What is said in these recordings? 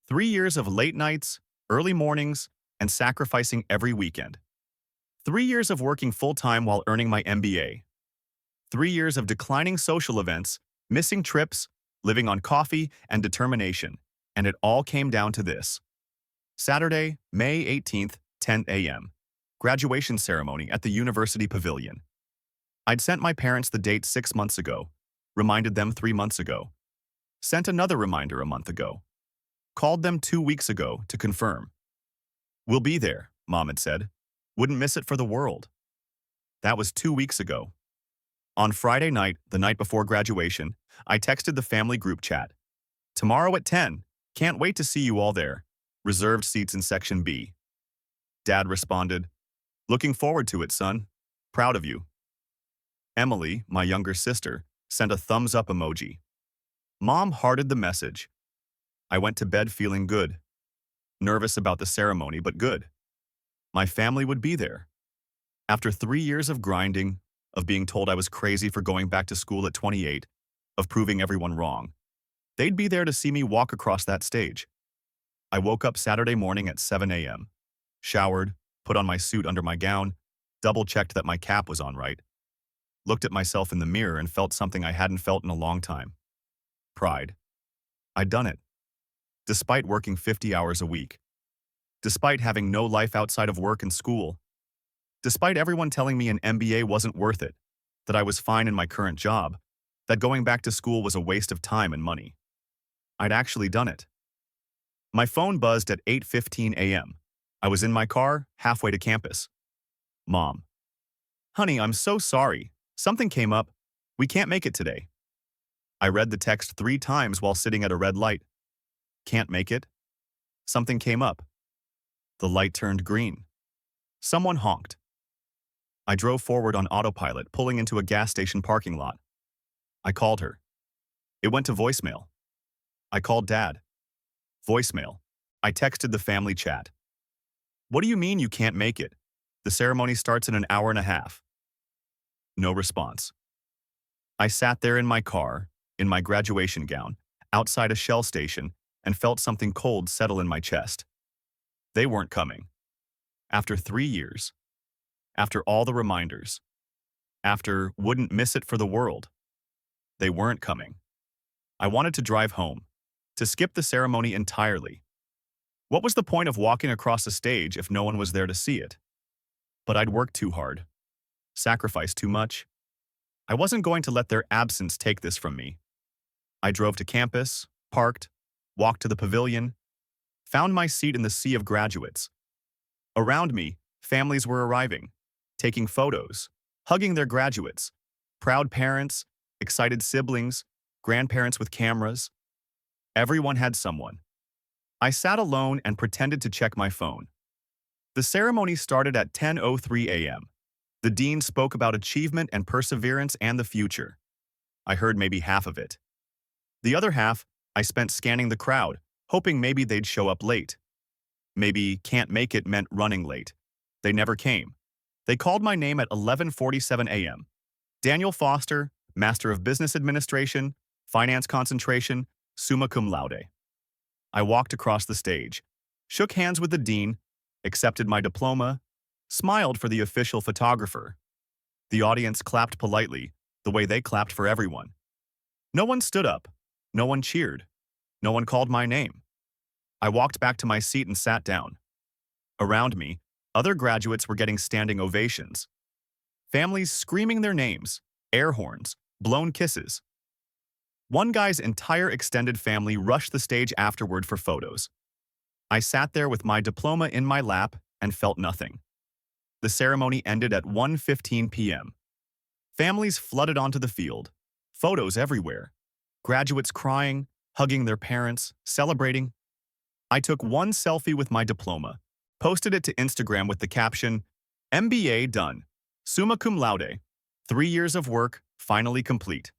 3 years of late nights, early mornings, and sacrificing every weekend. 3 years of working full-time while earning my MBA. 3 years of declining social events, missing trips, living on coffee and determination. And it all came down to this. Saturday, May 18th, 10 a.m. Graduation ceremony at the University Pavilion. I'd sent my parents the date 6 months ago, reminded them 3 months ago, sent another reminder a month ago, called them 2 weeks ago to confirm. "We'll be there," Mom had said. "Wouldn't miss it for the world." That was 2 weeks ago. On Friday night, the night before graduation, I texted the family group chat. "Tomorrow at 10. Can't wait to see you all there. Reserved seats in Section B." Dad responded, "Looking forward to it, son. Proud of you." Emily, my younger sister, sent a thumbs up emoji. Mom hearted the message. I went to bed feeling good. Nervous about the ceremony, but good. My family would be there. After 3 years of grinding, of being told I was crazy for going back to school at 28, of proving everyone wrong, they'd be there to see me walk across that stage. I woke up Saturday morning at 7 a.m., showered, put on my suit under my gown, double-checked that my cap was on right, looked at myself in the mirror and felt something I hadn't felt in a long time. Pride. I'd done it. Despite working 50 hours a week. Despite having no life outside of work and school. Despite everyone telling me an MBA wasn't worth it, that I was fine in my current job, that going back to school was a waste of time and money. I'd actually done it. My phone buzzed at 8:15 a.m. I was in my car, halfway to campus. Mom. "Honey, I'm so sorry. Something came up. We can't make it today." I read the text 3 times while sitting at a red light. Can't make it? Something came up. The light turned green. Someone honked. I drove forward on autopilot, pulling into a gas station parking lot. I called her. It went to voicemail. I called Dad. Voicemail. I texted the family chat. "What do you mean you can't make it? The ceremony starts in an hour and a half." No response. I sat there in my car, in my graduation gown, outside a Shell station, and felt something cold settle in my chest. They weren't coming. After 3 years. After all the reminders. After wouldn't miss it for the world. They weren't coming. I wanted to drive home. To skip the ceremony entirely. What was the point of walking across a stage if no one was there to see it? But I'd worked too hard. Sacrificed too much. I wasn't going to let their absence take this from me. I drove to campus, parked, walked to the pavilion, found my seat in the sea of graduates. Around me, families were arriving, taking photos, hugging their graduates, proud parents, excited siblings, grandparents with cameras. Everyone had someone. I sat alone and pretended to check my phone. The ceremony started at 10:03 a.m. The dean spoke about achievement and perseverance and the future. I heard maybe half of it. The other half, I spent scanning the crowd, hoping maybe they'd show up late. Maybe can't make it meant running late. They never came. They called my name at 11:47 a.m. Daniel Foster, Master of Business Administration, Finance Concentration, summa cum laude. I walked across the stage, shook hands with the dean, accepted my diploma, smiled for the official photographer. The audience clapped politely, the way they clapped for everyone. No one stood up. No one cheered. No one called my name. I walked back to my seat and sat down. Around me, other graduates were getting standing ovations. Families screaming their names, air horns, blown kisses. One guy's entire extended family rushed the stage afterward for photos. I sat there with my diploma in my lap and felt nothing. The ceremony ended at 1:15 p.m. Families flooded onto the field. Photos everywhere. Graduates crying, hugging their parents, celebrating. I took one selfie with my diploma, posted it to Instagram with the caption, "MBA done. Summa cum laude. 3 years of work, finally complete."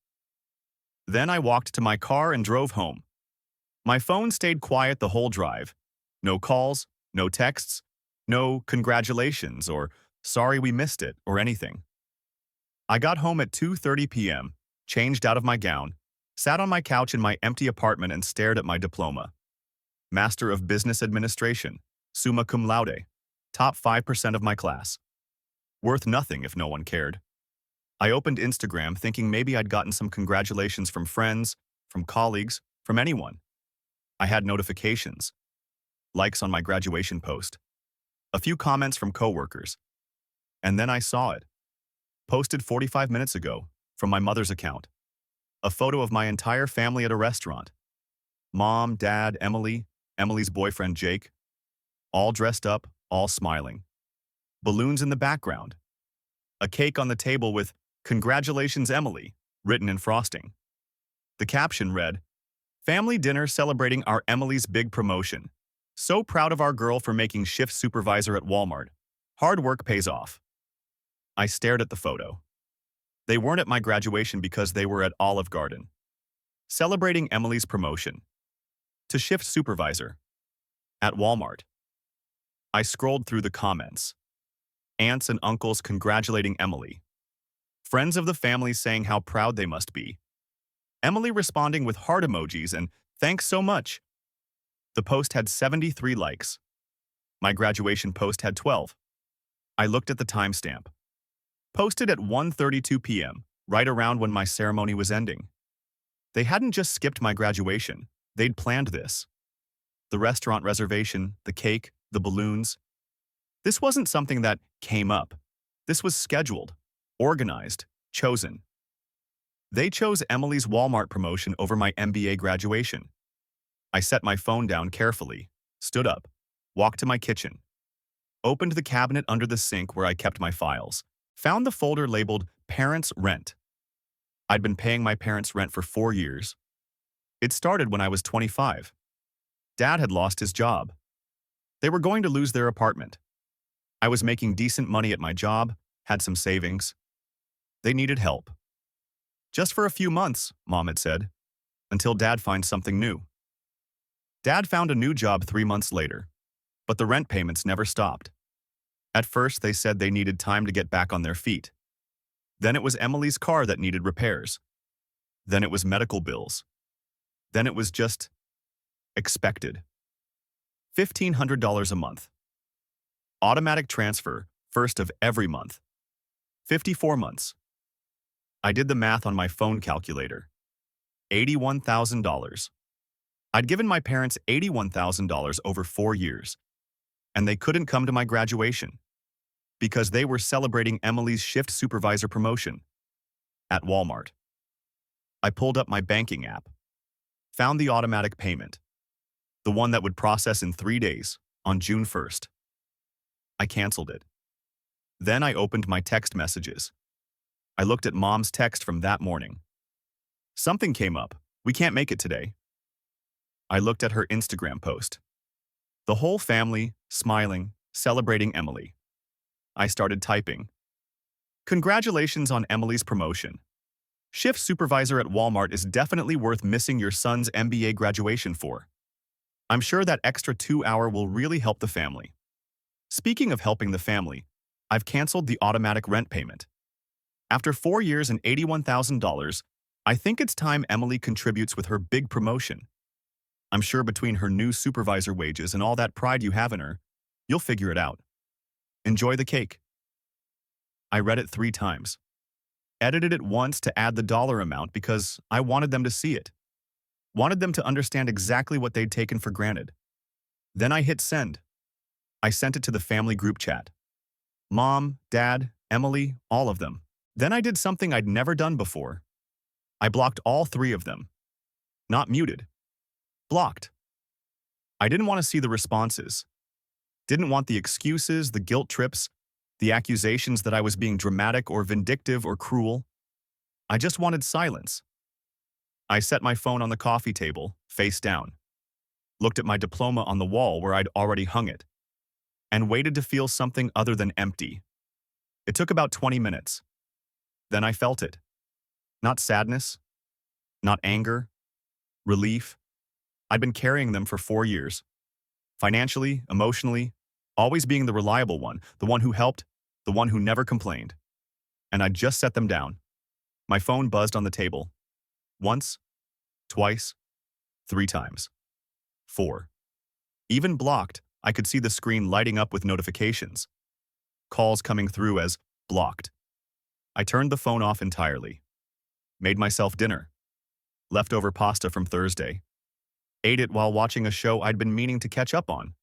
Then I walked to my car and drove home. My phone stayed quiet the whole drive. No calls, no texts, no congratulations or sorry we missed it or anything. I got home at 2:30 p.m., changed out of my gown, sat on my couch in my empty apartment and stared at my diploma. Master of Business Administration, summa cum laude, top 5% of my class. Worth nothing if no one cared. I opened Instagram thinking maybe I'd gotten some congratulations from friends, from colleagues, from anyone. I had notifications, likes on my graduation post, a few comments from coworkers, and then I saw it. Posted 45 minutes ago, from my mother's account. A photo of my entire family at a restaurant. Mom, Dad, Emily, Emily's boyfriend Jake, all dressed up, all smiling. Balloons in the background. A cake on the table with "Congratulations, Emily," written in frosting. The caption read, "Family dinner celebrating our Emily's big promotion. So proud of our girl for making shift supervisor at Walmart. Hard work pays off." I stared at the photo. They weren't at my graduation because they were at Olive Garden, celebrating Emily's promotion to shift supervisor at Walmart. I scrolled through the comments. Aunts and uncles congratulating Emily. Friends of the family saying how proud they must be. Emily responding with heart emojis and "Thanks so much." The post had 73 likes. My graduation post had 12. I looked at the timestamp. Posted at 1:32 p.m., right around when my ceremony was ending. They hadn't just skipped my graduation, they'd planned this. The restaurant reservation, the cake, the balloons. This wasn't something that came up. This was scheduled, organized, chosen. They chose Emily's Walmart promotion over my MBA graduation. I set my phone down carefully, stood up, walked to my kitchen, opened the cabinet under the sink where I kept my files, found the folder labeled Parents' Rent. I'd been paying my parents' rent for 4 years. It started when I was 25. Dad had lost his job. They were going to lose their apartment. I was making decent money at my job, had some savings. They needed help. Just for a few months, Mom had said, until Dad finds something new. Dad found a new job 3 months later, but the rent payments never stopped. At first, they said they needed time to get back on their feet. Then it was Emily's car that needed repairs. Then it was medical bills. Then it was just expected. $1,500 a month. Automatic transfer, first of every month. 54 months. I did the math on my phone calculator. $81,000. I'd given my parents $81,000 over 4 years, and they couldn't come to my graduation because they were celebrating Emily's shift supervisor promotion at Walmart. I pulled up my banking app, found the automatic payment, the one that would process in 3 days, on June 1st. I canceled it. Then I opened my text messages. I looked at Mom's text from that morning. Something came up. We can't make it today. I looked at her Instagram post. The whole family, smiling, celebrating Emily. I started typing. Congratulations on Emily's promotion. Shift supervisor at Walmart is definitely worth missing your son's MBA graduation for. I'm sure that extra 2 hour will really help the family. Speaking of helping the family, I've canceled the automatic rent payment. After 4 years and $81,000, I think it's time Emily contributes with her big promotion. I'm sure between her new supervisor wages and all that pride you have in her, you'll figure it out. Enjoy the cake. I read it 3 times. Edited it once to add the dollar amount because I wanted them to see it. Wanted them to understand exactly what they'd taken for granted. Then I hit send. I sent it to the family group chat. Mom, Dad, Emily, all of them. Then I did something I'd never done before. I blocked all 3 of them. Not muted. Blocked. I didn't want to see the responses. Didn't want the excuses, the guilt trips, the accusations that I was being dramatic or vindictive or cruel. I just wanted silence. I set my phone on the coffee table, face down. Looked at my diploma on the wall where I'd already hung it. And waited to feel something other than empty. It took about 20 minutes. Then I felt it. Not sadness. Not anger. Relief. I'd been carrying them for 4 years. Financially, emotionally, always being the reliable one, the one who helped, the one who never complained. And I'd just set them down. My phone buzzed on the table. Once, twice, 3 times. 4. Even blocked, I could see the screen lighting up with notifications. Calls coming through as blocked. I turned the phone off entirely. Made myself dinner. Leftover pasta from Thursday. Ate it while watching a show I'd been meaning to catch up on.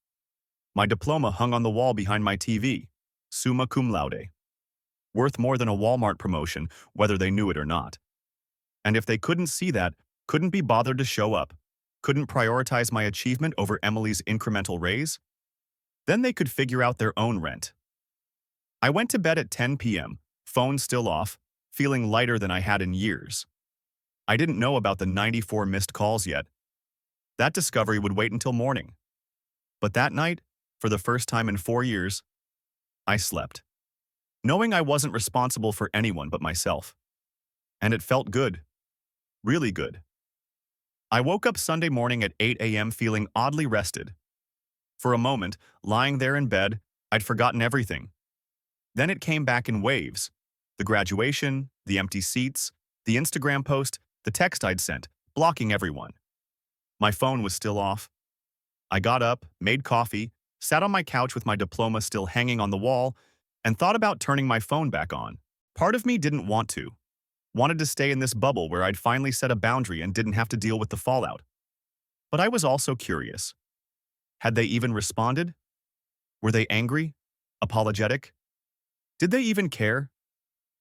My diploma hung on the wall behind my TV. Summa cum laude. Worth more than a Walmart promotion, whether they knew it or not. And if they couldn't see that, couldn't be bothered to show up, couldn't prioritize my achievement over Emily's incremental raise, then they could figure out their own rent. I went to bed at 10 p.m., phone still off, feeling lighter than I had in years. I didn't know about the 94 missed calls yet. That discovery would wait until morning. But that night, for the first time in 4 years, I slept, knowing I wasn't responsible for anyone but myself. And it felt good. Really good. I woke up Sunday morning at 8 a.m. feeling oddly rested. For a moment, lying there in bed, I'd forgotten everything. Then it came back in waves. The graduation, the empty seats, the Instagram post, the text I'd sent, blocking everyone. My phone was still off. I got up, made coffee, sat on my couch with my diploma still hanging on the wall, and thought about turning my phone back on. Part of me didn't want to. Wanted to stay in this bubble where I'd finally set a boundary and didn't have to deal with the fallout. But I was also curious. Had they even responded? Were they angry? Apologetic? Did they even care?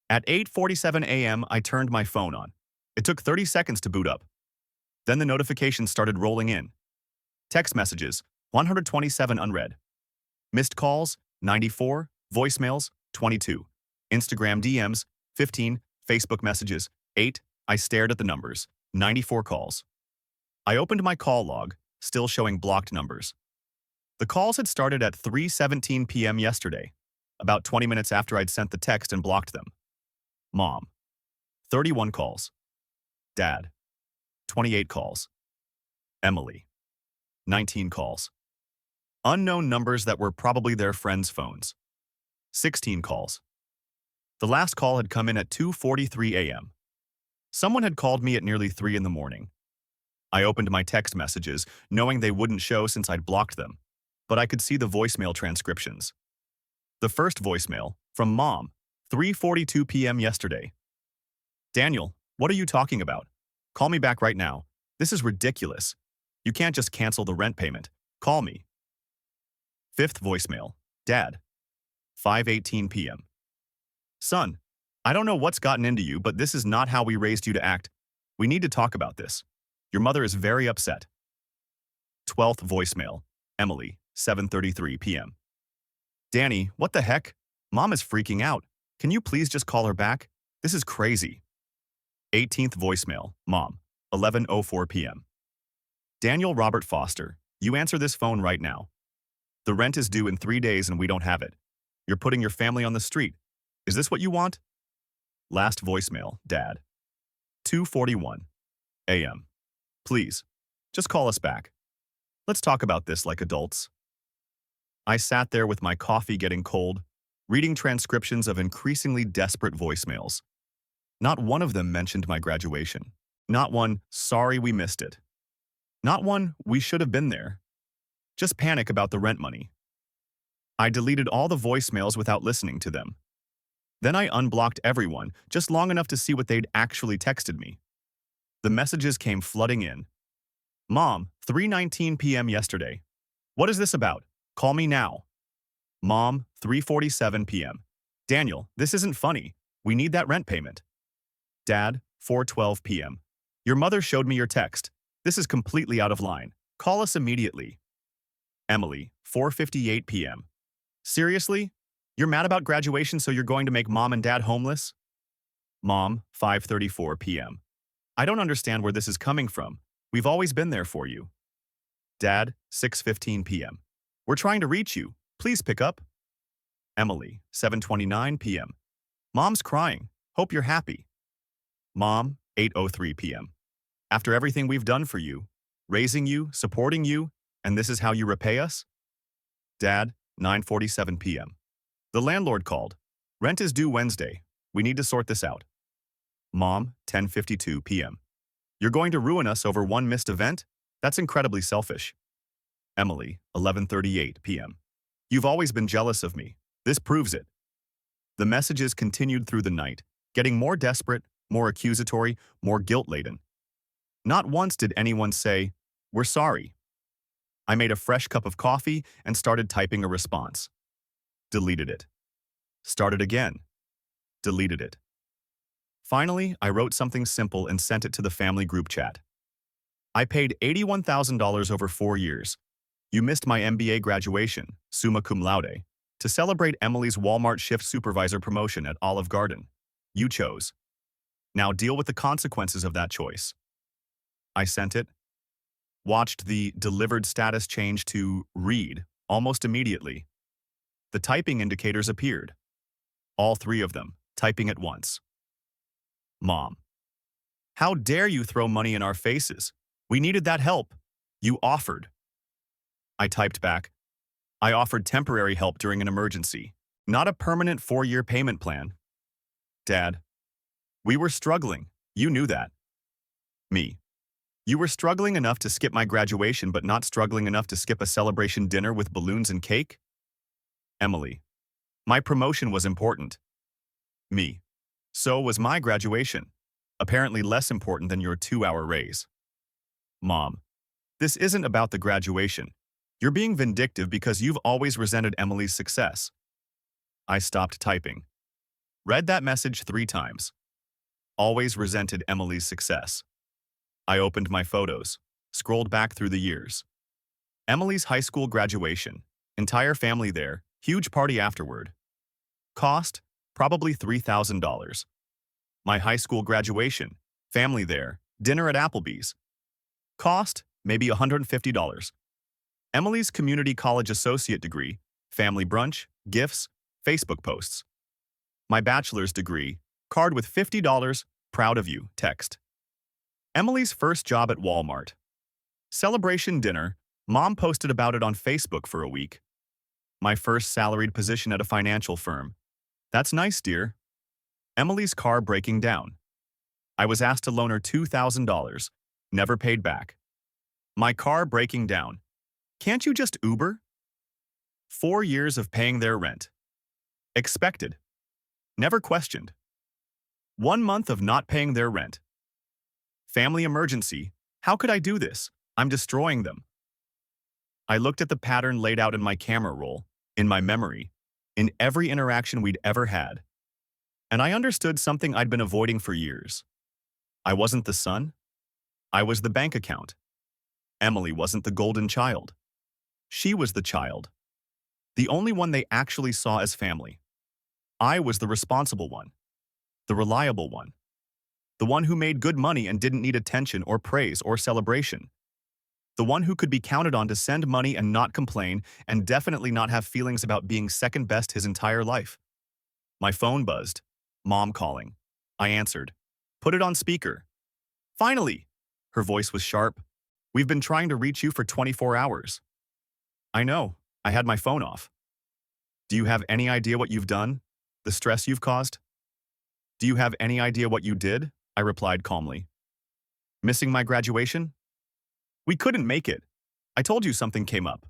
At 8:47 a.m., I turned my phone on. It took 30 seconds to boot up. Then the notifications started rolling in. Text messages, 127 unread. Missed calls, 94. Voicemails, 22. Instagram DMs, 15. Facebook messages, 8. I stared at the numbers, 94 calls. I opened my call log, still showing blocked numbers. The calls had started at 3:17 p.m. yesterday, about 20 minutes after I'd sent the text and blocked them. Mom, 31 calls. Dad, 28 calls. Emily, 19 calls. Unknown numbers that were probably their friends' phones. 16 calls. The last call had come in at 2:43 a.m. Someone had called me at nearly 3 in the morning. I opened my text messages, knowing they wouldn't show since I'd blocked them, but I could see the voicemail transcriptions. The first voicemail, from Mom, 3:42 p.m. yesterday. Daniel, what are you talking about? Call me back right now. This is ridiculous. You can't just cancel the rent payment. Call me. Fifth voicemail, Dad, 5:18 p.m. Son, I don't know what's gotten into you, but this is not how we raised you to act. We need to talk about this. Your mother is very upset. 12th voicemail, Emily, 7:33 p.m. Danny, what the heck? Mom is freaking out. Can you please just call her back? This is crazy. 18th voicemail, Mom, 11:04 p.m. Daniel Robert Foster, you answer this phone right now. The rent is due in 3 days and we don't have it. You're putting your family on the street. Is this what you want? Last voicemail, Dad. 2:41 a.m. Please, just call us back. Let's talk about this like adults. I sat there with my coffee getting cold, reading transcriptions of increasingly desperate voicemails. Not one of them mentioned my graduation. Not one, sorry we missed it. Not one, we should have been there. Just panic about the rent money. I deleted all the voicemails without listening to them. Then I unblocked everyone, just long enough to see what they'd actually texted me. The messages came flooding in. Mom, 3:19 p.m. yesterday. What is this about? Call me now. Mom, 3:47 p.m. Daniel, this isn't funny. We need that rent payment. Dad, 4:12 p.m. Your mother showed me your text. This is completely out of line. Call us immediately. Emily, 4:58 p.m. Seriously? You're mad about graduation so you're going to make Mom and Dad homeless? Mom, 5:34 p.m. I don't understand where this is coming from. We've always been there for you. Dad, 6:15 p.m. We're trying to reach you. Please pick up. Emily, 7:29 p.m. Mom's crying. Hope you're happy. Mom, 8:03 p.m. After everything we've done for you, raising you, supporting you, and this is how you repay us? Dad, 9:47 p.m. The landlord called. Rent is due Wednesday. We need to sort this out. Mom, 10:52 p.m. You're going to ruin us over one missed event? That's incredibly selfish. Emily, 11:38 p.m. You've always been jealous of me. This proves it. The messages continued through the night, getting more desperate, more accusatory, more guilt-laden. Not once did anyone say, "We're sorry." I made a fresh cup of coffee and started typing a response. Deleted it. Started again. Deleted it. Finally, I wrote something simple and sent it to the family group chat. I paid $81,000 over 4 years. You missed my MBA graduation, summa cum laude, to celebrate Emily's Walmart shift supervisor promotion at Olive Garden. You chose. Now deal with the consequences of that choice. I sent it. Watched the delivered status change to read almost immediately. The typing indicators appeared. All 3 of them, typing at once. Mom. How dare you throw money in our faces? We needed that help. You offered. I typed back. I offered temporary help during an emergency, not a permanent 4-year payment plan. Dad. We were struggling. You knew that. Me. You were struggling enough to skip my graduation but not struggling enough to skip a celebration dinner with balloons and cake? Emily. My promotion was important. Me. So was my graduation. Apparently less important than your 2-hour raise. Mom. This isn't about the graduation. You're being vindictive because you've always resented Emily's success. I stopped typing. Read that message 3 times. Always resented Emily's success. I opened my photos, scrolled back through the years. Emily's high school graduation, entire family there, huge party afterward. Cost, probably $3,000. My high school graduation, family there, dinner at Applebee's. Cost, maybe $150. Emily's community college associate degree, family brunch, gifts, Facebook posts. My bachelor's degree, card with $50, proud of you, text. Emily's first job at Walmart. Celebration dinner, mom posted about it on Facebook for a week. My first salaried position at a financial firm. That's nice, dear. Emily's car breaking down. I was asked to loan her $2,000, never paid back. My car breaking down. Can't you just Uber? 4 years of paying their rent. Expected. Never questioned. 1 month of not paying their rent. Family emergency. How could I do this? I'm destroying them. I looked at the pattern laid out in my camera roll, in my memory, in every interaction we'd ever had. And I understood something I'd been avoiding for years. I wasn't the son. I was the bank account. Emily wasn't the golden child. She was the child. The only one they actually saw as family. I was the responsible one. The reliable one. The one who made good money and didn't need attention or praise or celebration. The one who could be counted on to send money and not complain and definitely not have feelings about being second best his entire life. My phone buzzed. Mom calling. I answered. Put it on speaker. Finally! Her voice was sharp. We've been trying to reach you for 24 hours. I know. I had my phone off. Do you have any idea what you've done? The stress you've caused? Do you have any idea what you did? I replied calmly. Missing my graduation? We couldn't make it. I told you something came up.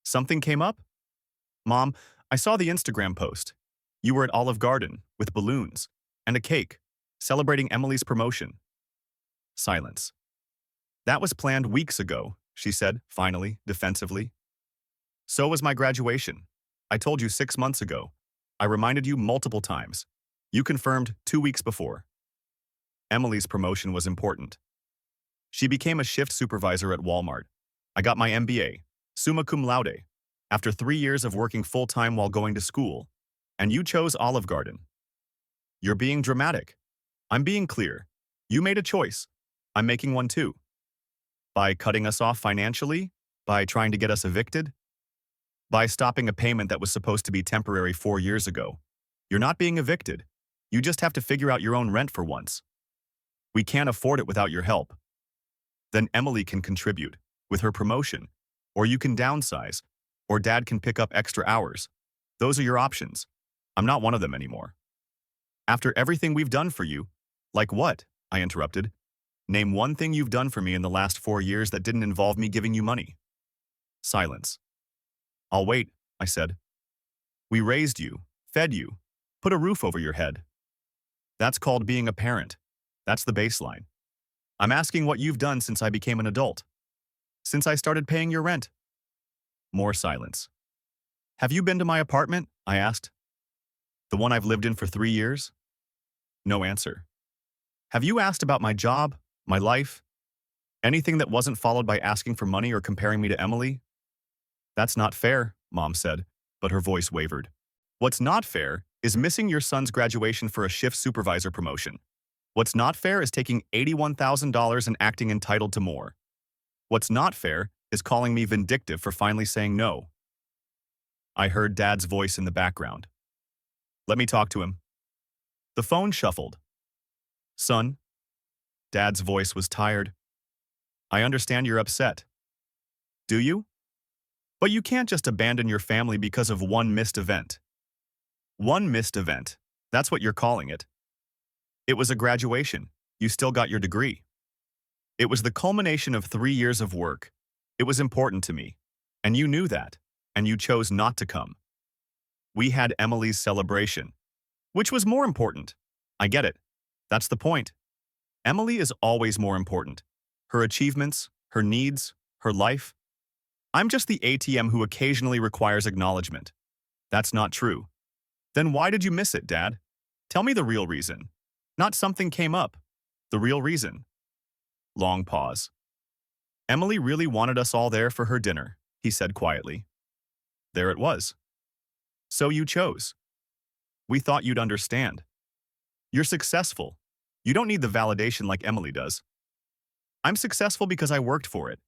Something came up? Mom, I saw the Instagram post. You were at Olive Garden with balloons and a cake, celebrating Emily's promotion. Silence. That was planned weeks ago, she said, finally, defensively. So was my graduation. I told you 6 months ago. I reminded you multiple times. You confirmed 2 weeks before. Emily's promotion was important. She became a shift supervisor at Walmart. I got my MBA, summa cum laude, after 3 years of working full-time while going to school, and you chose Olive Garden. You're being dramatic. I'm being clear. You made a choice. I'm making one too. By cutting us off financially? By trying to get us evicted? By stopping a payment that was supposed to be temporary 4 years ago. You're not being evicted. You just have to figure out your own rent for once. We can't afford it without your help. Then Emily can contribute with her promotion, or you can downsize, or Dad can pick up extra hours. Those are your options. I'm not one of them anymore. After everything we've done for you, like what? I interrupted. Name one thing you've done for me in the last 4 years that didn't involve me giving you money. Silence. I'll wait, I said. We raised you, fed you, put a roof over your head. That's called being a parent. That's the baseline. I'm asking what you've done since I became an adult. Since I started paying your rent. More silence. Have you been to my apartment? I asked. The one I've lived in for 3 years? No answer. Have you asked about my job, my life? Anything that wasn't followed by asking for money or comparing me to Emily? That's not fair, Mom said, but her voice wavered. What's not fair is missing your son's graduation for a shift supervisor promotion. What's not fair is taking $81,000 and acting entitled to more. What's not fair is calling me vindictive for finally saying no. I heard Dad's voice in the background. Let me talk to him. The phone shuffled. Son? Dad's voice was tired. I understand you're upset. Do you? But you can't just abandon your family because of one missed event. One missed event. That's what you're calling it. It was a graduation. You still got your degree. It was the culmination of 3 years of work. It was important to me. And you knew that. And you chose not to come. We had Emily's celebration. Which was more important. I get it. That's the point. Emily is always more important. Her achievements, her needs, her life. I'm just the ATM who occasionally requires acknowledgement. That's not true. Then why did you miss it, Dad? Tell me the real reason. Not something came up. The real reason. Long pause. Emily really wanted us all there for her dinner, he said quietly. There it was. So you chose. We thought you'd understand. You're successful. You don't need the validation like Emily does. I'm successful because I worked for it,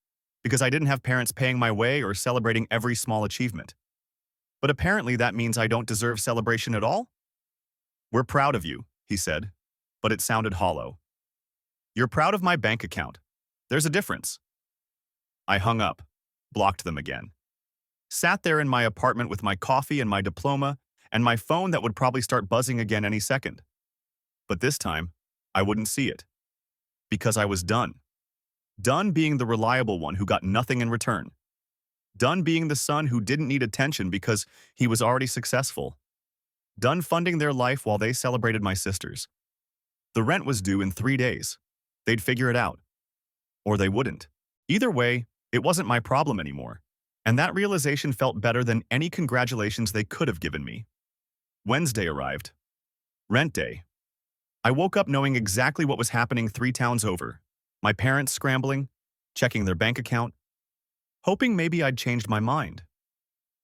because I didn't have parents paying my way or celebrating every small achievement. But apparently that means I don't deserve celebration at all? We're proud of you, he said, but it sounded hollow. You're proud of my bank account. There's a difference. I hung up, blocked them again. Sat there in my apartment with my coffee and my diploma and my phone that would probably start buzzing again any second. But this time, I wouldn't see it. Because I was done. Done being the reliable one who got nothing in return. Done being the son who didn't need attention because he was already successful. Done funding their life while they celebrated my sisters. The rent was due in 3 days. They'd figure it out. Or they wouldn't. Either way, it wasn't my problem anymore. And that realization felt better than any congratulations they could have given me. Wednesday arrived. Rent day. I woke up knowing exactly what was happening 3 towns over. My parents scrambling, checking their bank account, hoping maybe I'd changed my mind.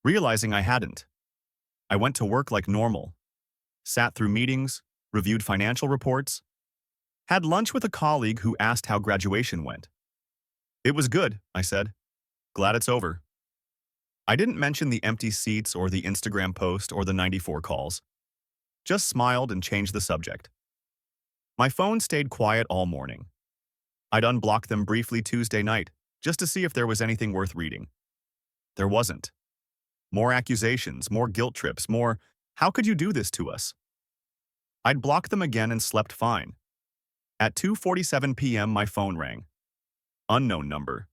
Realizing I hadn't. I went to work like normal. Sat through meetings, reviewed financial reports, had lunch with a colleague who asked how graduation went. It was good, I said. Glad it's over. I didn't mention the empty seats or the Instagram post or the 94 calls. Just smiled and changed the subject. My phone stayed quiet all morning. I'd unblock them briefly Tuesday night, just to see if there was anything worth reading. There wasn't. More accusations, more guilt trips, more, how could you do this to us? I'd block them again and slept fine. At 2:47 p.m. my phone rang. Unknown number.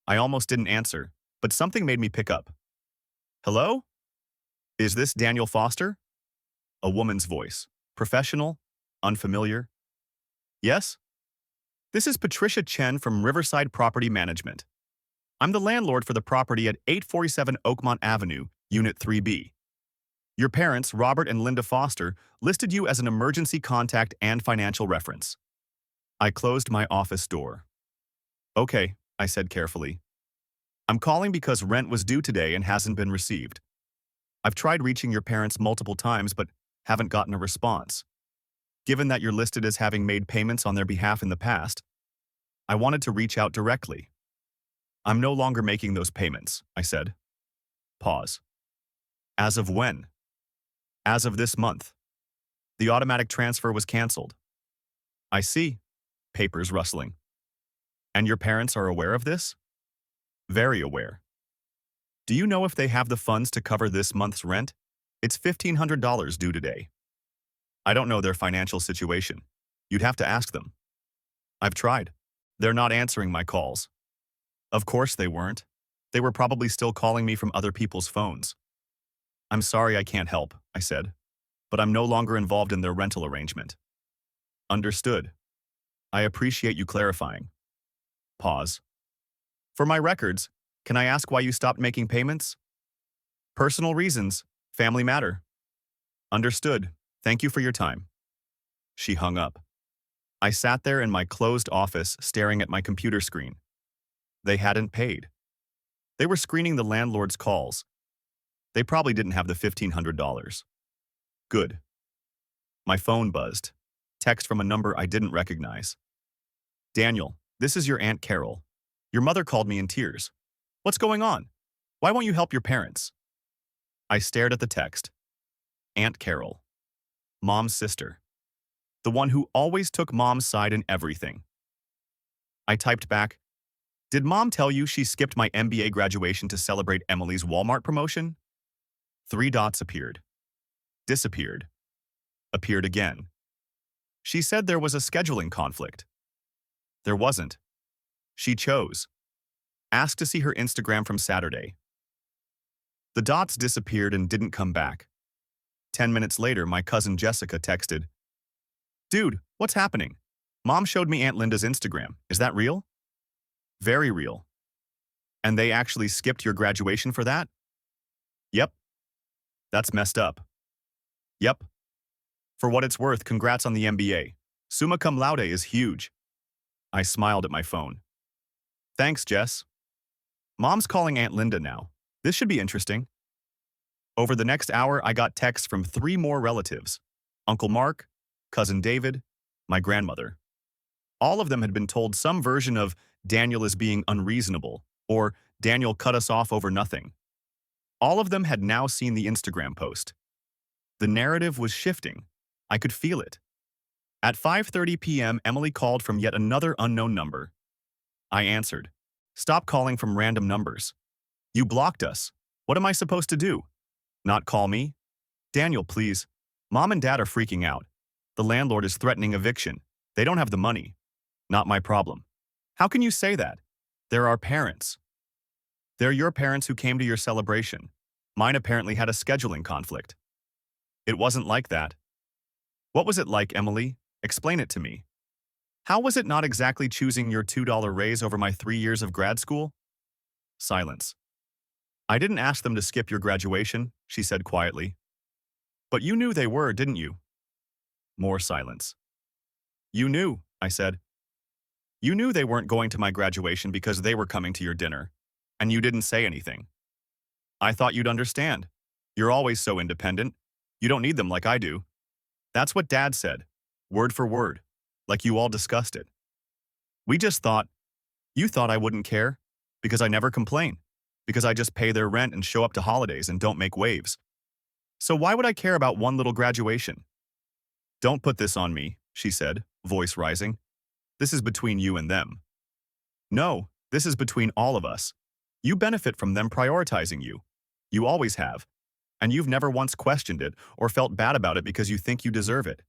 I almost didn't answer, but something made me pick up. Hello? Is this Daniel Foster? A woman's voice. Professional? Unfamiliar? Yes? This is Patricia Chen from Riverside Property Management. I'm the landlord for the property at 847 Oakmont Avenue, Unit 3B. Your parents, Robert and Linda Foster, listed you as an emergency contact and financial reference. I closed my office door. Okay, I said carefully. I'm calling because rent was due today and hasn't been received. I've tried reaching your parents multiple times but haven't gotten a response. Given that you're listed as having made payments on their behalf in the past, I wanted to reach out directly. I'm no longer making those payments, I said. Pause. As of when? As of this month. The automatic transfer was canceled. I see. Papers rustling. And your parents are aware of this? Very aware. Do you know if they have the funds to cover this month's rent? It's $1,500 due today. I don't know their financial situation. You'd have to ask them. I've tried. They're not answering my calls. Of course they weren't. They were probably still calling me from other people's phones. I'm sorry I can't help, I said, but I'm no longer involved in their rental arrangement. Understood. I appreciate you clarifying. Pause. For my records, can I ask why you stopped making payments? Personal reasons. Family matter. Understood. Thank you for your time. She hung up. I sat there in my closed office staring at my computer screen. They hadn't paid. They were screening the landlord's calls. They probably didn't have the $1,500. Good. My phone buzzed. Text from a number I didn't recognize. Daniel, this is your Aunt Carol. Your mother called me in tears. What's going on? Why won't you help your parents? I stared at the text. Aunt Carol. Mom's sister. The one who always took Mom's side in everything. I typed back, did Mom tell you she skipped my MBA graduation to celebrate Emily's Walmart promotion? 3 dots appeared. Disappeared. Appeared again. She said there was a scheduling conflict. There wasn't. She chose. Asked to see her Instagram from Saturday. The dots disappeared and didn't come back. 10 minutes later, my cousin Jessica texted, dude, what's happening? Mom showed me Aunt Linda's Instagram. Is that real? Very real. And they actually skipped your graduation for that? Yep. That's messed up. Yep. For what it's worth, congrats on the MBA. Summa cum laude is huge. I smiled at my phone. Thanks, Jess. Mom's calling Aunt Linda now. This should be interesting. Over the next hour, I got texts from 3 more relatives. Uncle Mark, Cousin David, my grandmother. All of them had been told some version of Daniel is being unreasonable, or Daniel cut us off over nothing. All of them had now seen the Instagram post. The narrative was shifting. I could feel it. At 5:30 p.m., Emily called from yet another unknown number. I answered. Stop calling from random numbers. You blocked us. What am I supposed to do? Not call me? Daniel, please. Mom and Dad are freaking out. The landlord is threatening eviction. They don't have the money. Not my problem. How can you say that? They're our parents. They're your parents who came to your celebration. Mine apparently had a scheduling conflict. It wasn't like that. What was it like, Emily? Explain it to me. How was it not exactly choosing your $2 raise over my 3 years of grad school? Silence. I didn't ask them to skip your graduation, she said quietly. But you knew they were, didn't you? More silence. You knew, I said. You knew they weren't going to my graduation because they were coming to your dinner, and you didn't say anything. I thought you'd understand. You're always so independent. You don't need them like I do. That's what Dad said, word for word, like you all discussed it. We just thought, you thought I wouldn't care, because I never complain, because I just pay their rent and show up to holidays and don't make waves. So why would I care about one little graduation? Don't put this on me, she said, voice rising. This is between you and them. No, this is between all of us. You benefit from them prioritizing you. You always have. And you've never once questioned it or felt bad about it because you think you deserve it.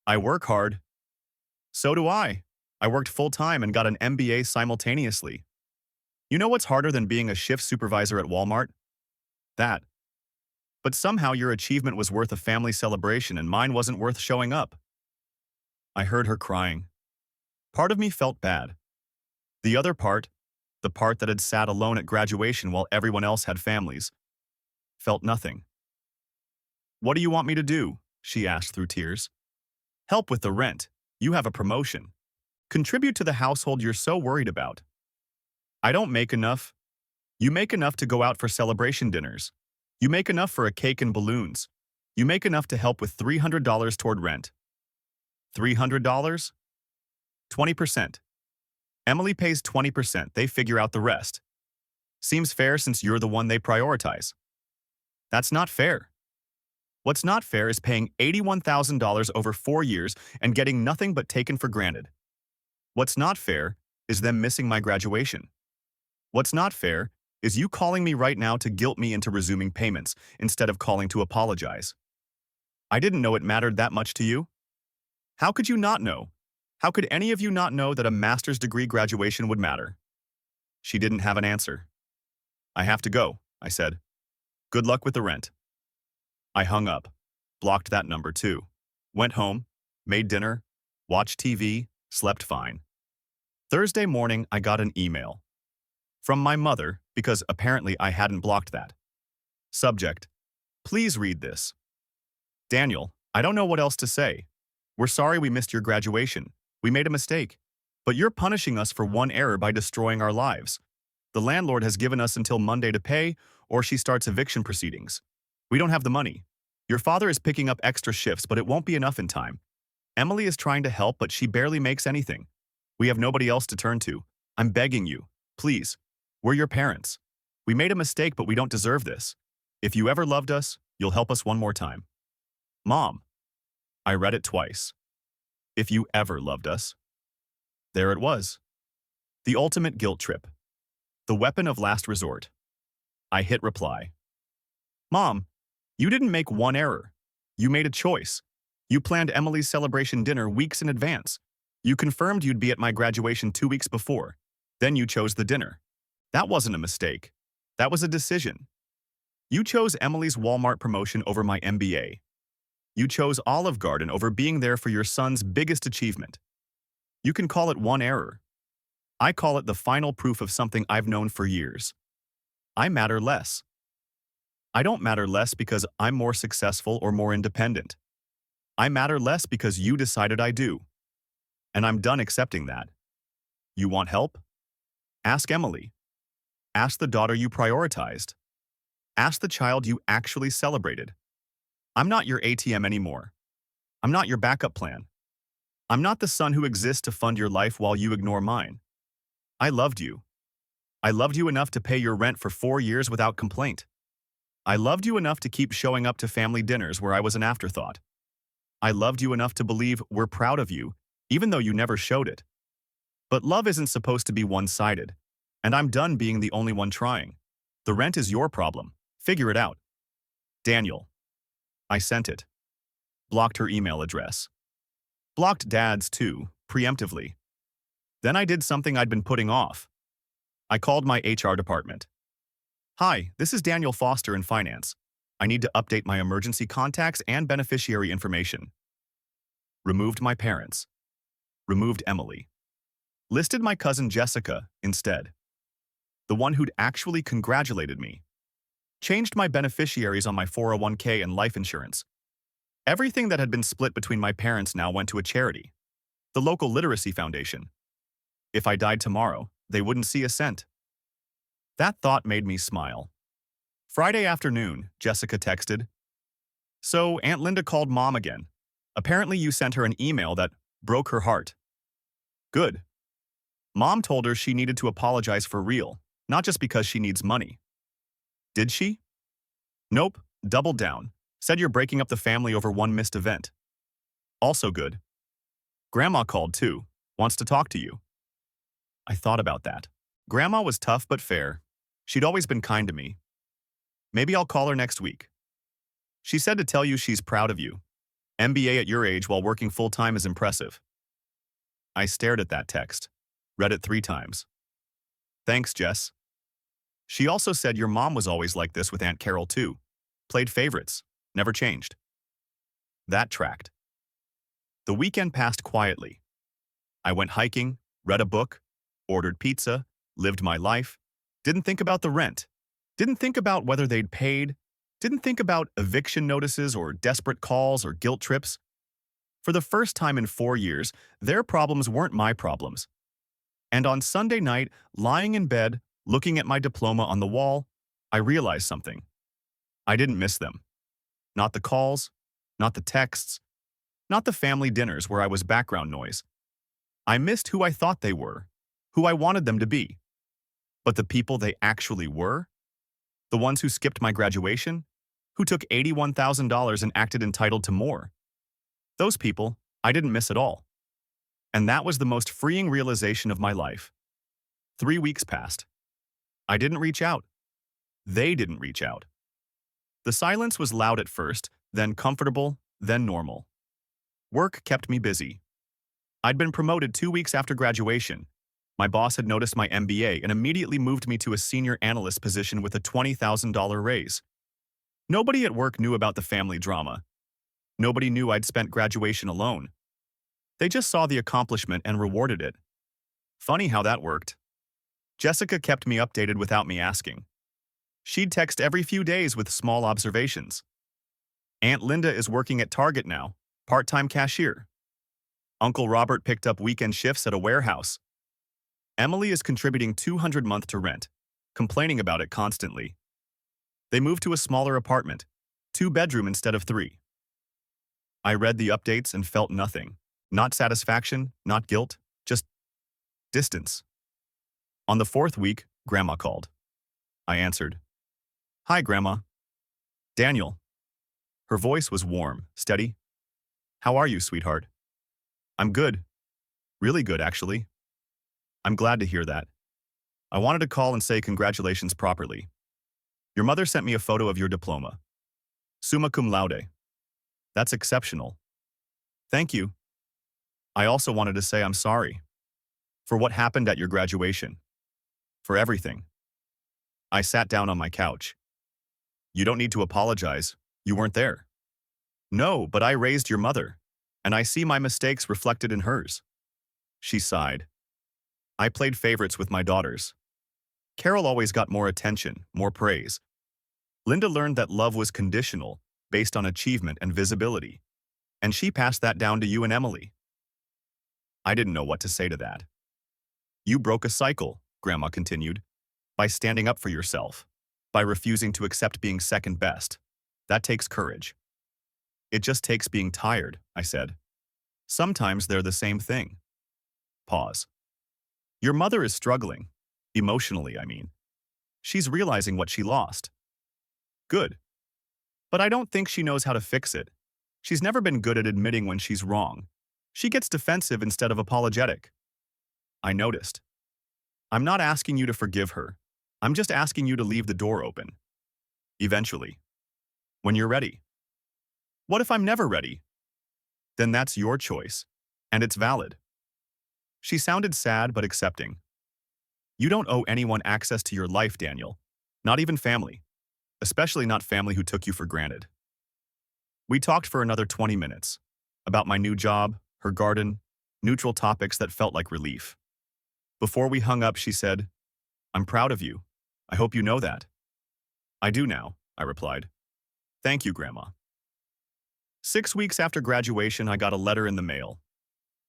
I work hard. So do I. I worked full-time and got an MBA simultaneously. You know what's harder than being a shift supervisor at Walmart? That. But somehow your achievement was worth a family celebration and mine wasn't worth showing up. I heard her crying. Part of me felt bad. The other part, the part that had sat alone at graduation while everyone else had families, felt nothing. What do you want me to do? She asked through tears. Help with the rent. You have a promotion. Contribute to the household you're so worried about. I don't make enough. You make enough to go out for celebration dinners. You make enough for a cake and balloons. You make enough to help with $300 toward rent. $300? 20%. Emily pays 20%. They figure out the rest. Seems fair since you're the one they prioritize. That's not fair. What's not fair is paying $81,000 over 4 years and getting nothing but taken for granted. What's not fair is them missing my graduation. What's not fair is you calling me right now to guilt me into resuming payments instead of calling to apologize. I didn't know it mattered that much to you. How could you not know? How could any of you not know that a master's degree graduation would matter? She didn't have an answer. I have to go, I said. Good luck with the rent. I hung up, blocked that number too. Went home, made dinner, watched TV, slept fine. Thursday morning, I got an email. From my mother, because apparently I hadn't blocked that. Subject: please read this. Daniel, I don't know what else to say. We're sorry we missed your graduation. We made a mistake. But you're punishing us for one error by destroying our lives. The landlord has given us until Monday to pay, or she starts eviction proceedings. We don't have the money. Your father is picking up extra shifts, but it won't be enough in time. Emily is trying to help, but she barely makes anything. We have nobody else to turn to. I'm begging you. Please. We're your parents. We made a mistake, but we don't deserve this. If you ever loved us, you'll help us one more time. Mom. I read it twice. If you ever loved us. There it was. The ultimate guilt trip. The weapon of last resort. I hit reply. Mom, you didn't make one error. You made a choice. You planned Emily's celebration dinner weeks in advance. You confirmed you'd be at my graduation 2 weeks before. Then you chose the dinner. That wasn't a mistake. That was a decision. You chose Emily's Walmart promotion over my MBA. You chose Olive Garden over being there for your son's biggest achievement. You can call it one error. I call it the final proof of something I've known for years. I matter less. I don't matter less because I'm more successful or more independent. I matter less because you decided I do. And I'm done accepting that. You want help? Ask Emily. Ask the daughter you prioritized. Ask the child you actually celebrated. I'm not your ATM anymore. I'm not your backup plan. I'm not the son who exists to fund your life while you ignore mine. I loved you. I loved you enough to pay your rent for 4 years without complaint. I loved you enough to keep showing up to family dinners where I was an afterthought. I loved you enough to believe we're proud of you, even though you never showed it. But love isn't supposed to be one-sided, and I'm done being the only one trying. The rent is your problem. Figure it out. Daniel. I sent it. Blocked her email address. Blocked Dad's too, preemptively. Then I did something I'd been putting off. I called my HR department. Hi, this is Daniel Foster in finance. I need to update my emergency contacts and beneficiary information. Removed my parents. Removed Emily. Listed my cousin Jessica instead. The one who'd actually congratulated me. Changed my beneficiaries on my 401k and life insurance. Everything that had been split between my parents now went to a charity. The local literacy foundation. If I died tomorrow, they wouldn't see a cent. That thought made me smile. Friday afternoon, Jessica texted. So, Aunt Linda called Mom again. Apparently you sent her an email that broke her heart. Good. Mom told her she needed to apologize for real, not just because she needs money. Did she? Nope, doubled down. Said you're breaking up the family over one missed event. Also good. Grandma called too, wants to talk to you. I thought about that. Grandma was tough but fair. She'd always been kind to me. Maybe I'll call her next week. She said to tell you she's proud of you. MBA at your age while working full-time is impressive. I stared at that text, read it 3 times. Thanks, Jess. She also said your mom was always like this with Aunt Carol too. Played favorites, never changed. That tracked. The weekend passed quietly. I went hiking, read a book, ordered pizza, lived my life, didn't think about the rent, didn't think about whether they'd paid, didn't think about eviction notices or desperate calls or guilt trips. For the first time in 4 years, their problems weren't my problems. And on Sunday night, lying in bed, looking at my diploma on the wall, I realized something. I didn't miss them. Not the calls, not the texts, not the family dinners where I was background noise. I missed who I thought they were, who I wanted them to be. But the people they actually were? The ones who skipped my graduation? Who took $81,000 and acted entitled to more? Those people I didn't miss at all. And that was the most freeing realization of my life. 3 weeks passed. I didn't reach out. They didn't reach out. The silence was loud at first, then comfortable, then normal. Work kept me busy. I'd been promoted 2 weeks after graduation. My boss had noticed my MBA and immediately moved me to a senior analyst position with a $20,000 raise. Nobody at work knew about the family drama. Nobody knew I'd spent graduation alone. They just saw the accomplishment and rewarded it. Funny how that worked. Jessica kept me updated without me asking. She'd text every few days with small observations. Aunt Linda is working at Target now, part-time cashier. Uncle Robert picked up weekend shifts at a warehouse. Emily is contributing $200 a month to rent, complaining about it constantly. They moved to a smaller apartment, 2-bedroom instead of 3. I read the updates and felt nothing. Not satisfaction, not guilt, just distance. On the 4th week, Grandma called. I answered. "Hi, Grandma." "Daniel." Her voice was warm, steady. "How are you, sweetheart?" "I'm good. Really good, actually." "I'm glad to hear that. I wanted to call and say congratulations properly. Your mother sent me a photo of your diploma. Summa cum laude. That's exceptional. Thank you. I also wanted to say I'm sorry. For what happened at your graduation. For everything." I sat down on my couch. "You don't need to apologize. You weren't there." "No, but I raised your mother, and I see my mistakes reflected in hers." She sighed. "I played favorites with my daughters. Carol always got more attention, more praise. Linda learned that love was conditional, based on achievement and visibility, and she passed that down to you and Emily." I didn't know what to say to that. "You broke a cycle," Grandma continued, "by standing up for yourself, by refusing to accept being second best. That takes courage." "It just takes being tired," I said. "Sometimes they're the same thing." Pause. "Your mother is struggling. Emotionally, I mean. She's realizing what she lost." "Good. But I don't think she knows how to fix it. She's never been good at admitting when she's wrong. She gets defensive instead of apologetic." I noticed. "I'm not asking you to forgive her. I'm just asking you to leave the door open. Eventually. When you're ready." "What if I'm never ready?" "Then that's your choice. And it's valid." She sounded sad but accepting. "You don't owe anyone access to your life, Daniel. Not even family. Especially not family who took you for granted." We talked for another 20 minutes. About my new job, her garden, neutral topics that felt like relief. Before we hung up, she said, "I'm proud of you. I hope you know that." "I do now," I replied. "Thank you, Grandma." 6 weeks after graduation, I got a letter in the mail.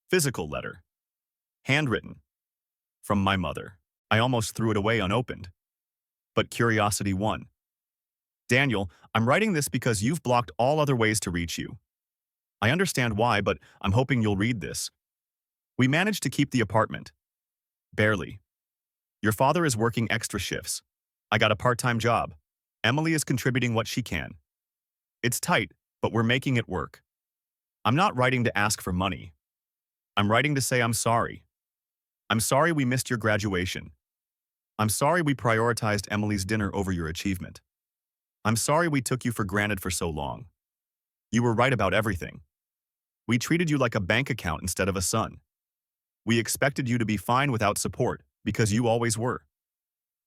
Physical letter. Handwritten. From my mother. I almost threw it away unopened. But curiosity won. "Daniel, I'm writing this because you've blocked all other ways to reach you. I understand why, but I'm hoping you'll read this. We managed to keep the apartment. Barely. Your father is working extra shifts. I got a part-time job. Emily is contributing what she can. It's tight, but we're making it work. I'm not writing to ask for money. I'm writing to say I'm sorry. I'm sorry we missed your graduation. I'm sorry we prioritized Emily's dinner over your achievement. I'm sorry we took you for granted for so long. You were right about everything. We treated you like a bank account instead of a son. We expected you to be fine without support, because you always were.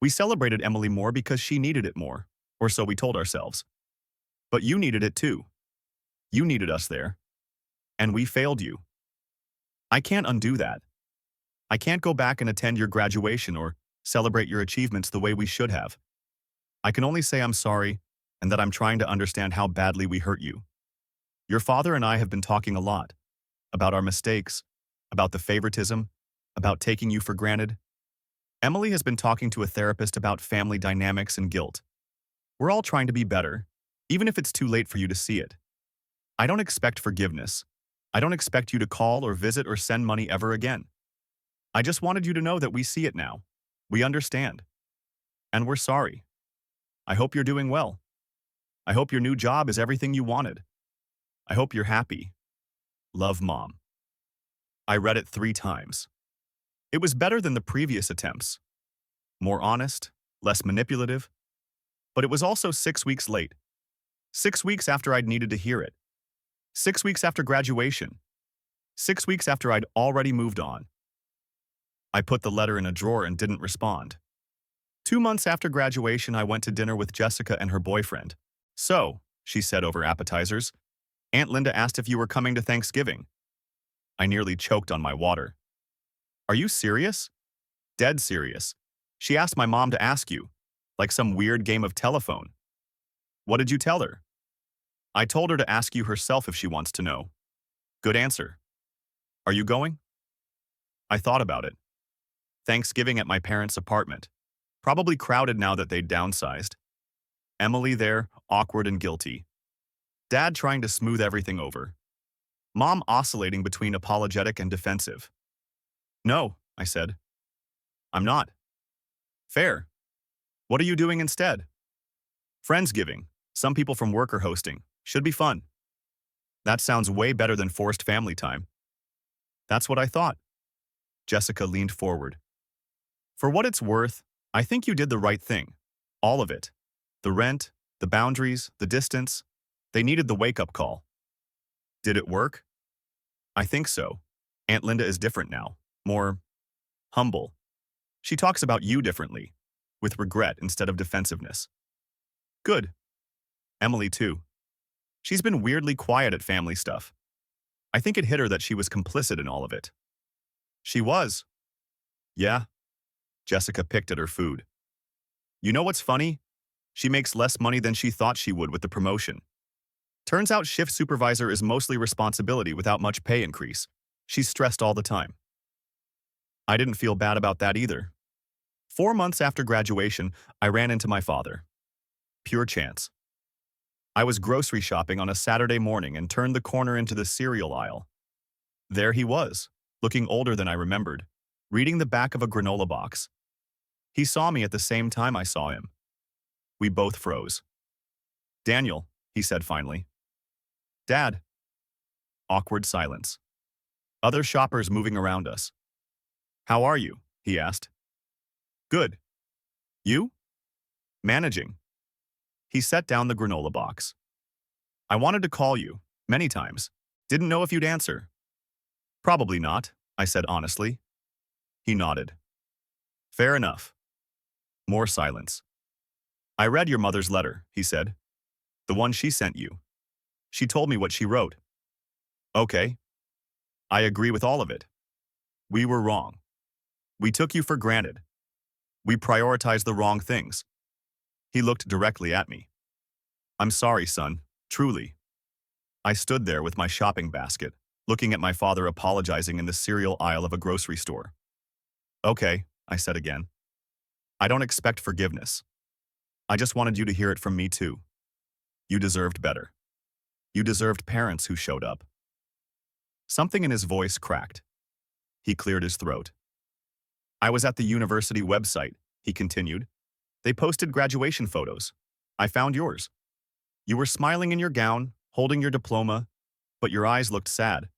We celebrated Emily more because she needed it more, or so we told ourselves. But you needed it too. You needed us there. And we failed you. I can't undo that. I can't go back and attend your graduation or celebrate your achievements the way we should have. I can only say I'm sorry and that I'm trying to understand how badly we hurt you. Your father and I have been talking a lot about our mistakes, about the favoritism, about taking you for granted. Emily has been talking to a therapist about family dynamics and guilt. We're all trying to be better, even if it's too late for you to see it. I don't expect forgiveness. I don't expect you to call or visit or send money ever again. I just wanted you to know that we see it now. We understand. And we're sorry. I hope you're doing well. I hope your new job is everything you wanted. I hope you're happy. Love, Mom." I read it 3 times. It was better than the previous attempts. More honest, less manipulative. But it was also 6 weeks late. 6 weeks after I'd needed to hear it. 6 weeks after graduation. 6 weeks after I'd already moved on. I put the letter in a drawer and didn't respond. 2 months after graduation, I went to dinner with Jessica and her boyfriend. So, she said over appetizers, Aunt Linda asked if you were coming to Thanksgiving. I nearly choked on my water. Are you serious? Dead serious. She asked my mom to ask you, like some weird game of telephone. What did you tell her? I told her to ask you herself if she wants to know. Good answer. Are you going? I thought about it. Thanksgiving at my parents' apartment. Probably crowded now that they'd downsized. Emily there, awkward and guilty. Dad trying to smooth everything over. Mom oscillating between apologetic and defensive. No, I said. I'm not. Fair. What are you doing instead? Friendsgiving. Some people from work are hosting. Should be fun. That sounds way better than forced family time. That's what I thought. Jessica leaned forward. For what it's worth, I think you did the right thing. All of it. The rent, the boundaries, the distance. They needed the wake-up call. Did it work? I think so. Aunt Linda is different now. More humble. She talks about you differently, with regret instead of defensiveness. Good. Emily, too. She's been weirdly quiet at family stuff. I think it hit her that she was complicit in all of it. She was. Yeah. Jessica picked at her food. You know what's funny? She makes less money than she thought she would with the promotion. Turns out shift supervisor is mostly responsibility without much pay increase. She's stressed all the time. I didn't feel bad about that either. 4 months after graduation, I ran into my father. Pure chance. I was grocery shopping on a Saturday morning and turned the corner into the cereal aisle. There he was, looking older than I remembered, reading the back of a granola box. He saw me at the same time I saw him. We both froze. Daniel, he said finally. Dad. Awkward silence. Other shoppers moving around us. How are you? He asked. Good. You? Managing. He set down the granola box. I wanted to call you, many times. Didn't know if you'd answer. Probably not, I said honestly. He nodded. Fair enough. More silence. I read your mother's letter, he said. The one she sent you. She told me what she wrote. Okay. I agree with all of it. We were wrong. We took you for granted. We prioritized the wrong things. He looked directly at me. I'm sorry, son, truly. I stood there with my shopping basket, looking at my father apologizing in the cereal aisle of a grocery store. Okay, I said again. I don't expect forgiveness. I just wanted you to hear it from me too. You deserved better. You deserved parents who showed up. Something in his voice cracked. He cleared his throat. I was at the university website, he continued. They posted graduation photos. I found yours. You were smiling in your gown, holding your diploma, but your eyes looked sad.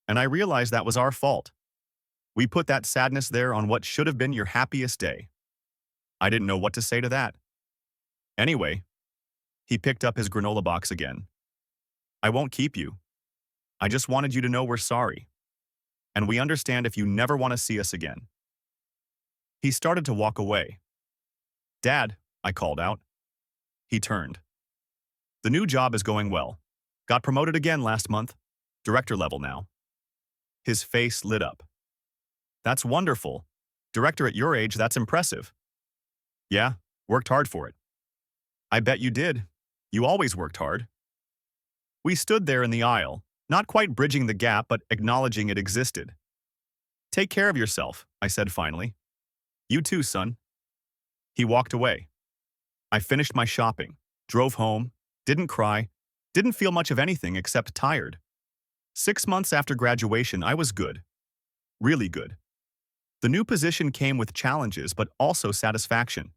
And I realized that was our fault. We put that sadness there on what should have been your happiest day. I didn't know what to say to that. Anyway, he picked up his granola box again. I won't keep you. I just wanted you to know we're sorry. And we understand if you never want to see us again. He started to walk away. Dad, I called out. He turned. The new job is going well. Got promoted again last month. Director level now. His face lit up. That's wonderful. Director at your age, that's impressive. Yeah, worked hard for it. I bet you did. You always worked hard. We stood there in the aisle, not quite bridging the gap, but acknowledging it existed. Take care of yourself, I said finally. You too, son. He walked away. I finished my shopping, drove home, didn't cry, didn't feel much of anything except tired. 6 months after graduation, I was good. Really good. The new position came with challenges, but also satisfaction.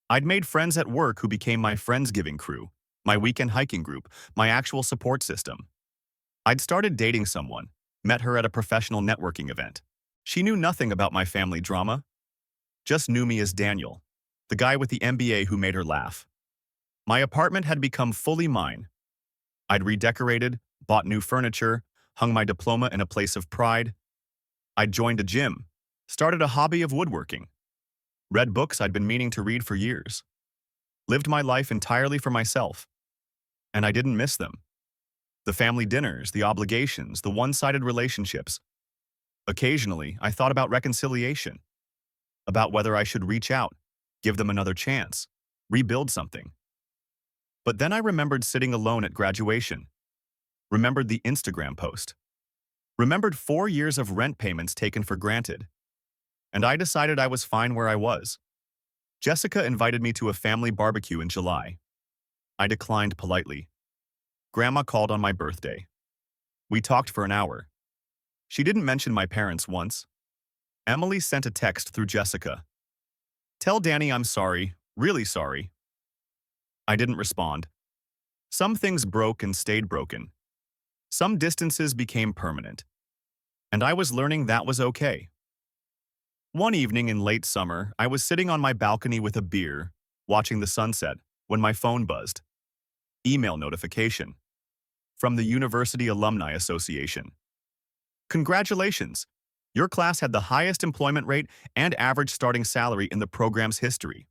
I'd made friends at work who became my Friendsgiving crew, my weekend hiking group, my actual support system. I'd started dating someone, met her at a professional networking event. She knew nothing about my family drama, just knew me as Daniel, the guy with the MBA who made her laugh. My apartment had become fully mine. I'd redecorated, bought new furniture, hung my diploma in a place of pride. I'd joined a gym, Started a hobby of woodworking. Read books I'd been meaning to read for years. Lived my life entirely for myself. And I didn't miss them. The family dinners, the obligations, the one-sided relationships. Occasionally, I thought about reconciliation, about whether I should reach out, give them another chance, rebuild something. But then I remembered sitting alone at graduation, remembered the Instagram post, remembered 4 years of rent payments taken for granted, and I decided I was fine where I was. Jessica invited me to a family barbecue in July. I declined politely. Grandma called on my birthday. We talked for an hour. She didn't mention my parents once. Emily sent a text through Jessica. "Tell Danny I'm sorry, really sorry." I didn't respond. Some things broke and stayed broken. Some distances became permanent. And I was learning that was okay. One evening in late summer, I was sitting on my balcony with a beer, watching the sunset, when my phone buzzed. Email notification. From the University Alumni Association. "Congratulations! Your class had the highest employment rate and average starting salary in the program's history.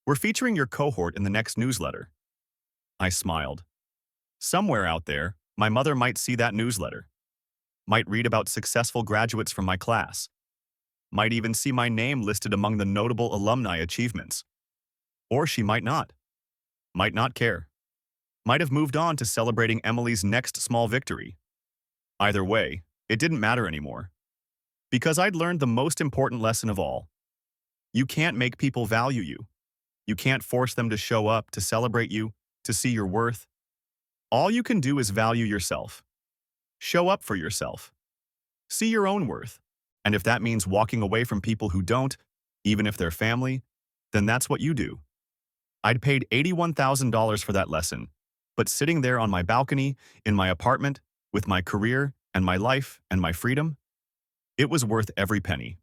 We're featuring your cohort in the next newsletter." I smiled. Somewhere out there, my mother might see that newsletter. Might read about successful graduates from my class. Might even see my name listed among the notable alumni achievements. Or she might not. Might not care. Might have moved on to celebrating Emily's next small victory. Either way, it didn't matter anymore. Because I'd learned the most important lesson of all. You can't make people value you. You can't force them to show up, to celebrate you, to see your worth. All you can do is value yourself. Show up for yourself. See your own worth. And if that means walking away from people who don't, even if they're family, then that's what you do. I'd paid $81,000 for that lesson, but sitting there on my balcony, in my apartment, with my career and my life and my freedom, it was worth every penny.